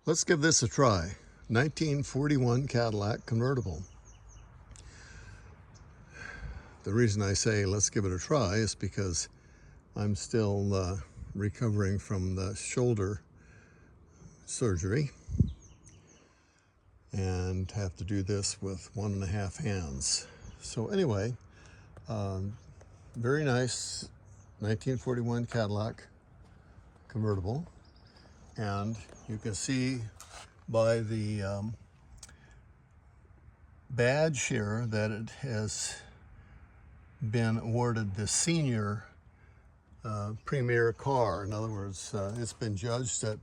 Let's give this a try. 1941 Cadillac Convertible. The reason I say let's give it a try is because I'm still recovering from the shoulder surgery and have to do this with 1.5 hands. So anyway, very nice 1941 Cadillac Convertible. And you can see by the badge here that it has been awarded the senior premier car. In other words, it's been judged at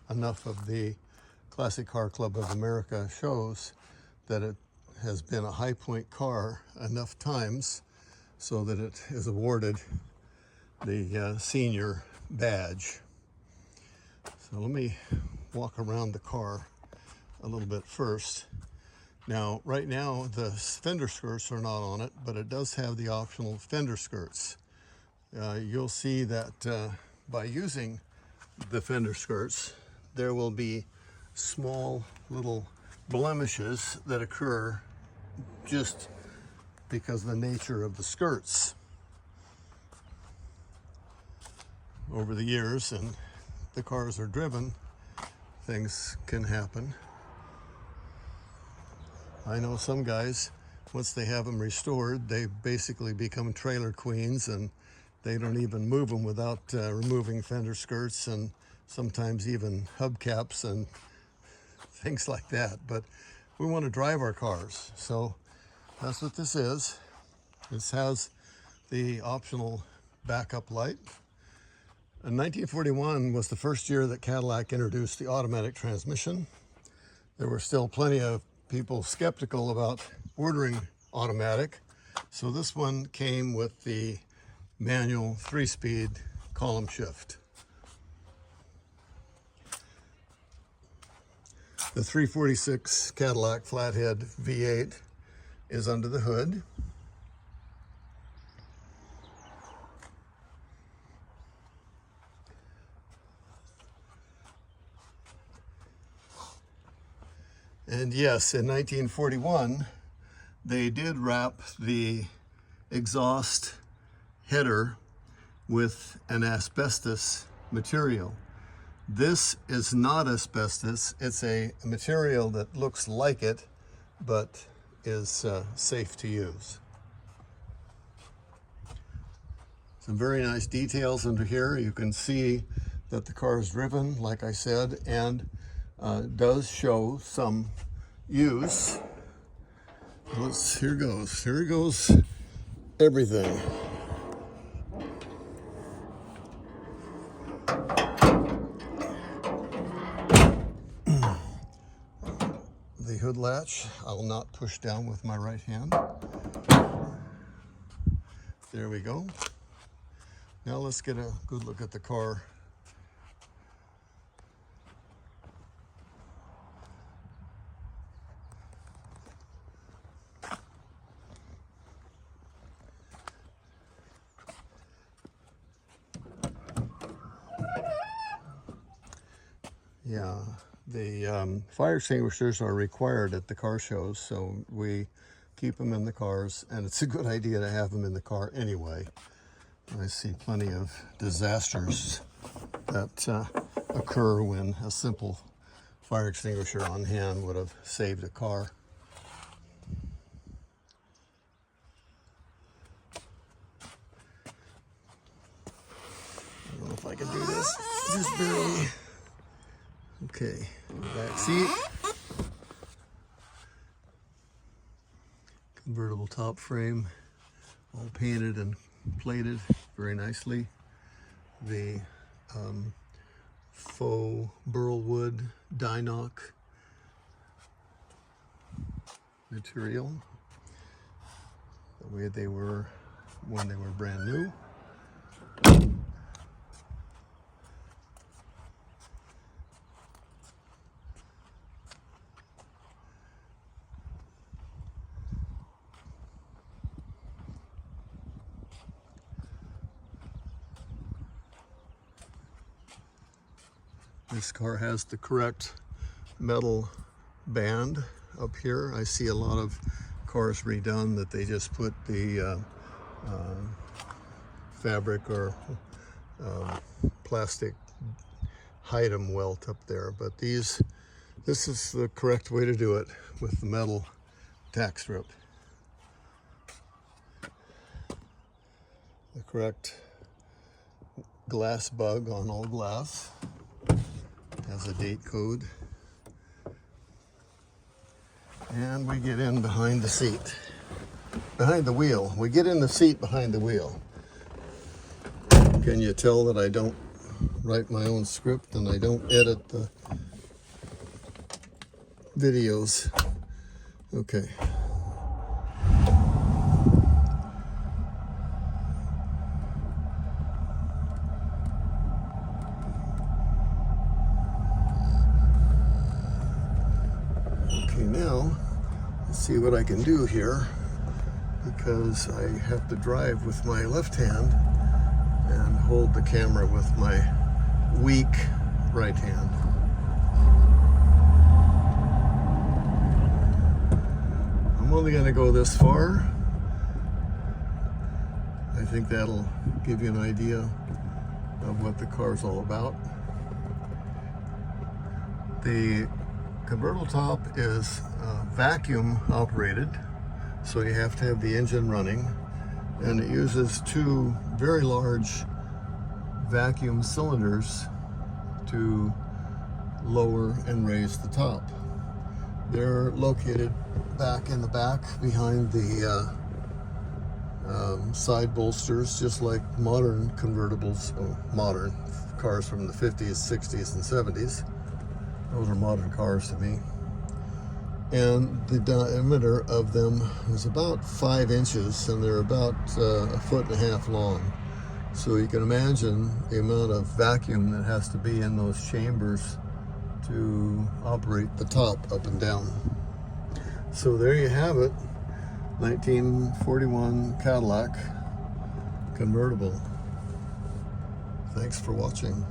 enough of the Classic Car Club of America shows that it has been a high point car enough times so that it is awarded the senior badge. So let me walk around the car a little bit first. Now, right now, the fender skirts are not on it, but it does have the optional fender skirts. You'll see that by using the fender skirts, there will be small little blemishes that occur just because of the nature of the skirts. Over the years, and the cars are driven, things can happen. I know some guys, once they have them restored, they basically become trailer queens and they don't even move them without removing fender skirts and sometimes even hubcaps and things like that. But we want to drive our cars, so that's what this is. This has the optional backup light. And 1941 was the first year that Cadillac introduced the automatic transmission. There were still plenty of people skeptical about ordering automatic, so this one came with the manual 3-speed column shift. The 346 Cadillac flathead V8 is under the hood. And yes, in 1941, they did wrap the exhaust header with an asbestos material. This is not asbestos. It's a material that looks like it, but is safe to use. Some very nice details under here. You can see that the car is driven, like I said, and does show some use. Here goes everything. The hood latch I will not push down with my right hand. There we go. Now let's get a good look at the car. Yeah, the fire extinguishers are required at the car shows, so we keep them in the cars, and it's a good idea to have them in the car anyway. I see plenty of disasters that occur when a simple fire extinguisher on hand would have saved a car. I don't know if I can do this, just barely. Okay, back seat. Convertible top frame, all painted and plated very nicely. The faux burl wood Dynoc material, the way they were when they were brand new. This car has the correct metal band up here. I see a lot of cars redone that they just put the fabric or plastic hide 'em welt up there, but this is the correct way to do it with the metal tack strip. The correct glass bug on all glass has a date code. And we get in behind the seat, behind the wheel. We get in the seat behind the wheel. Can you tell that I don't write my own script and I don't edit the videos? Okay. Okay, now let's see what I can do here, because I have to drive with my left hand and hold the camera with my weak right hand. I'm only going to go this far. I think that'll give you an idea of what the car's all about. The convertible top is vacuum operated, so you have to have the engine running, and it uses two very large vacuum cylinders to lower and raise the top. They're located back in the back behind the side bolsters, just like modern convertibles, modern cars from the 50s, 60s, and 70s. Those are modern cars to me. And the diameter of them is about 5 inches, and they're about 1.5 feet long. So you can imagine the amount of vacuum that has to be in those chambers to operate the top up and down. So there you have it, 1941 Cadillac Convertible. Thanks for watching.